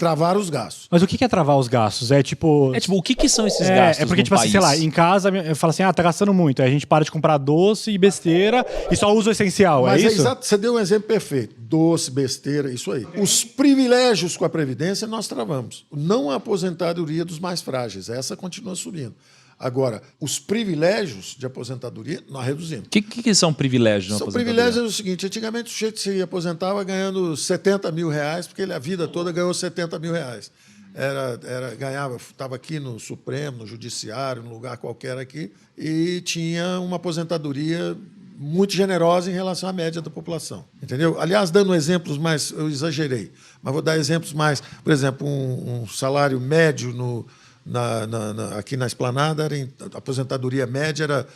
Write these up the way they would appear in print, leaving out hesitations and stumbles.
travar os gastos. Mas o que é travar os gastos? É tipo... o que são esses gastos? É porque, tipo assim, sei lá, em casa eu falo assim, tá gastando muito. Aí a gente para de comprar doce e besteira e só usa o essencial, Mas é isso? Exato, você deu um exemplo perfeito. Doce, besteira, isso aí. Os privilégios com a Previdência nós travamos. Não a aposentadoria dos mais frágeis. Essa continua subindo. Agora, os privilégios de aposentadoria, nós reduzimos. O que são privilégios? São privilégios é o seguinte, antigamente o sujeito se aposentava ganhando 70 mil reais, porque ele a vida toda ganhou 70 mil reais. Ganhava, estava aqui no Supremo, no Judiciário, num lugar qualquer aqui, e tinha uma aposentadoria muito generosa em relação à média da população. Entendeu? Aliás, dando exemplos mais, eu exagerei, mas vou dar exemplos mais, por exemplo, um salário médio aqui na Esplanada, a aposentadoria média era,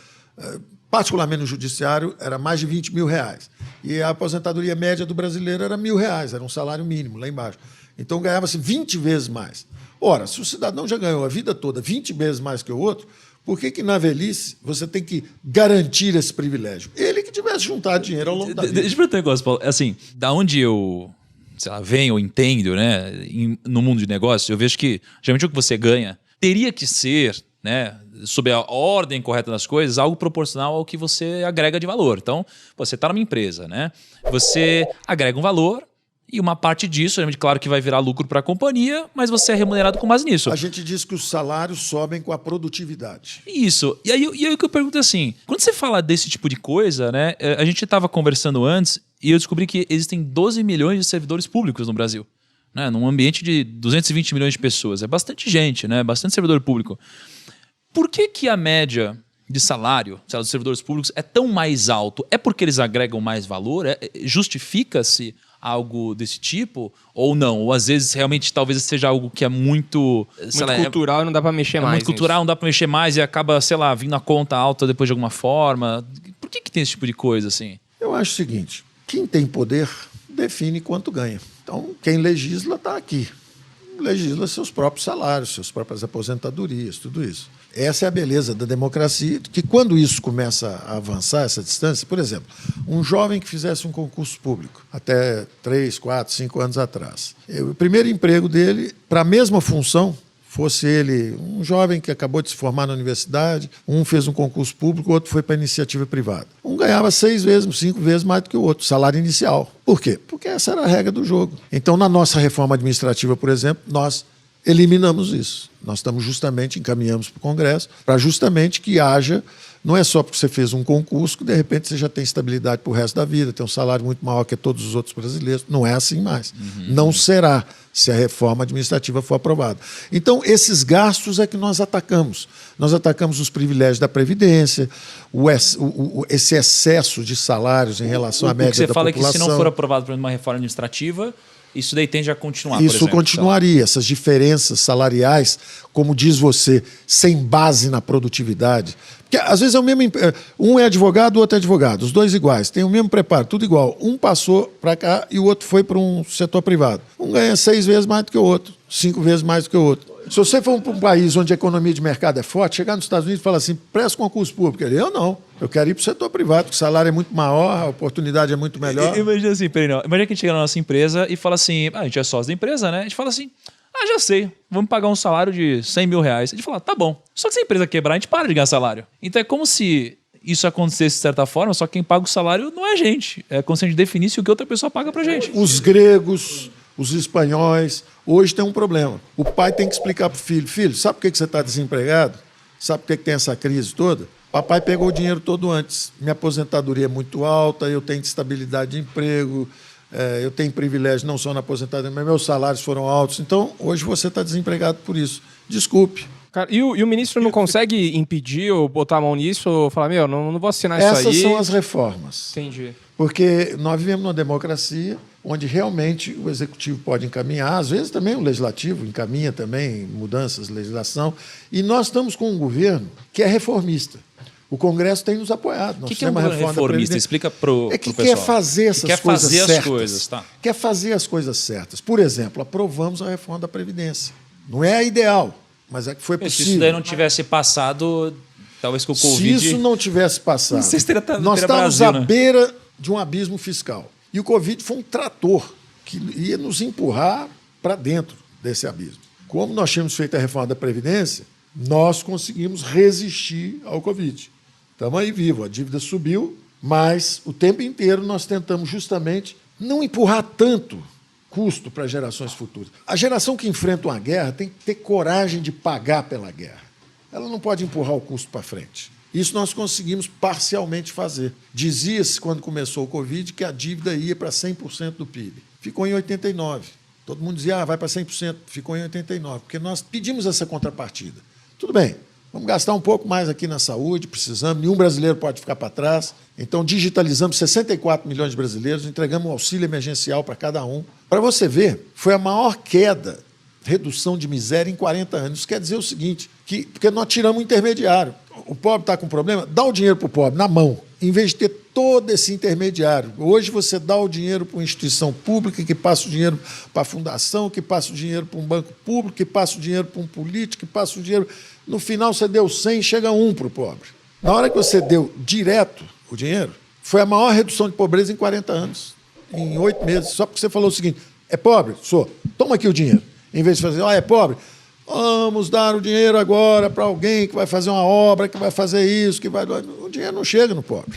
particularmente no Judiciário, era mais de 20 mil reais. E a aposentadoria média do brasileiro era R$1.000, era um salário mínimo lá embaixo. Então ganhava-se 20 vezes mais. Ora, se o cidadão já ganhou a vida toda 20 vezes mais que o outro, por que na velhice você tem que garantir esse privilégio? Ele que tivesse juntado dinheiro ao longo da vida. Deixa eu perguntar um negócio, Paulo. Assim, da onde eu venho ou entendo, né, no mundo de negócio, eu vejo que, geralmente, o que você ganha teria que ser, né, sob a ordem correta das coisas, algo proporcional ao que você agrega de valor. Então, você está numa empresa, né? Você agrega um valor e uma parte disso, geralmente, claro que vai virar lucro para a companhia, mas você é remunerado com base nisso. A gente diz que os salários sobem com a produtividade. Isso. E aí o que eu pergunto é assim, quando você fala desse tipo de coisa, né, a gente estava conversando antes e eu descobri que existem 12 milhões de servidores públicos no Brasil. Né, num ambiente de 220 milhões de pessoas. É bastante gente, né? Bastante servidor público. Por que a média de salário dos servidores públicos é tão mais alto? É porque eles agregam mais valor? Justifica-se algo desse tipo? Ou não? Ou às vezes realmente talvez seja algo que é muito... cultural e não dá para mexer mais. Muito cultural, não dá para mexer mais e acaba, vindo a conta alta depois de alguma forma. Por que tem esse tipo de coisa assim? Eu acho o seguinte, quem tem poder define quanto ganha. Então, quem legisla está aqui. Legisla seus próprios salários, suas próprias aposentadorias, tudo isso. Essa é a beleza da democracia, que quando isso começa a avançar, essa distância, por exemplo, um jovem que fizesse um concurso público, até 3, 4, 5 anos atrás, o primeiro emprego dele, para a mesma função, fosse ele um jovem que acabou de se formar na universidade, um fez um concurso público, o outro foi para a iniciativa privada. Um ganhava 6 vezes, 5 vezes mais do que o outro, salário inicial. Por quê? Porque essa era a regra do jogo. Então, na nossa reforma administrativa, por exemplo, nós eliminamos isso. Nós encaminhamos para o Congresso, para justamente que haja, não é só porque você fez um concurso que de repente você já tem estabilidade para o resto da vida, tem um salário muito maior que todos os outros brasileiros. Não é assim mais. Não será, se a reforma administrativa for aprovada. Então, esses gastos é que nós atacamos. Nós atacamos os privilégios da Previdência, esse excesso de salários em relação à média da população. O que você fala é que se não for aprovado por uma reforma administrativa, isso daí tende a continuar, Isso continuaria. Essas diferenças salariais, como diz você, sem base na produtividade. Porque às vezes é o mesmo. Um é advogado, o outro é advogado. Os dois iguais, têm o mesmo preparo, tudo igual. Um passou para cá e o outro foi para um setor privado. Um ganha 6 vezes mais do que o outro, 5 vezes mais do que o outro. Se você for para um país onde a economia de mercado é forte, chegar nos Estados Unidos e falar assim, presta concurso público. Eu não. Eu quero ir para o setor privado, porque o salário é muito maior, a oportunidade é muito melhor. Imagina assim, imagina que a gente chega na nossa empresa e fala assim, a gente é sócio da empresa, né? A gente fala assim, já sei, vamos pagar um salário de 100 mil reais. A gente fala, tá bom. Só que se a empresa quebrar, a gente para de ganhar salário. Então é como se isso acontecesse de certa forma, só que quem paga o salário não é a gente. É como se a gente definisse o que outra pessoa paga pra gente. Os gregos, os espanhóis, hoje tem um problema. O pai tem que explicar para o filho, filho, sabe por que você está desempregado? Sabe por que tem essa crise toda? Papai pegou o dinheiro todo antes. Minha aposentadoria é muito alta, eu tenho estabilidade de emprego, eu tenho privilégio não só na aposentadoria, mas meus salários foram altos. Então, hoje você está desempregado por isso. Desculpe. Cara, e o ministro não consegue impedir ou botar a mão nisso ou falar, não vou assinar isso aí? Essas são as reformas. Entendi. Porque nós vivemos numa democracia onde realmente o executivo pode encaminhar, às vezes também o legislativo encaminha também mudanças de legislação, e nós estamos com um governo que é reformista. O Congresso tem nos apoiado. O que é um governo reformista? Explica para o pessoal. Quer fazer essas coisas certas. Coisas, tá? Quer fazer as coisas certas. Por exemplo, aprovamos a reforma da Previdência. Não é a ideal, mas é que foi possível. Se isso daí não tivesse passado, talvez com o Covid... Se isso não tivesse passado, não sei se nós estávamos à beira de um abismo fiscal. E o Covid foi um trator que ia nos empurrar para dentro desse abismo. Como nós tínhamos feito a reforma da Previdência, nós conseguimos resistir ao Covid. Estamos aí vivos, a dívida subiu, mas o tempo inteiro nós tentamos justamente não empurrar tanto custo para gerações futuras. A geração que enfrenta uma guerra tem que ter coragem de pagar pela guerra. Ela não pode empurrar o custo para frente. Isso nós conseguimos parcialmente fazer. Dizia-se, quando começou o Covid, que a dívida ia para 100% do PIB. Ficou em 89%. Todo mundo dizia, vai para 100%. Ficou em 89%, porque nós pedimos essa contrapartida. Tudo bem, vamos gastar um pouco mais aqui na saúde, precisamos, nenhum brasileiro pode ficar para trás. Então, digitalizamos 64 milhões de brasileiros, entregamos um auxílio emergencial para cada um. Para você ver, foi a maior queda, redução de miséria em 40 anos. Isso quer dizer o seguinte, porque nós tiramos o intermediário. O pobre está com problema, dá o dinheiro para o pobre, na mão, em vez de ter todo esse intermediário. Hoje você dá o dinheiro para uma instituição pública, que passa o dinheiro para a fundação, que passa o dinheiro para um banco público, que passa o dinheiro para um político, que passa o dinheiro... No final você deu 100, chega 1 para o pobre. Na hora que você deu direto o dinheiro, foi a maior redução de pobreza em 40 anos, em 8 meses. Só porque você falou o seguinte, é pobre? Sou. Toma aqui o dinheiro. Em vez de fazer, é pobre? Vamos dar o dinheiro agora para alguém que vai fazer uma obra, que vai fazer isso, que vai... O dinheiro não chega no pobre.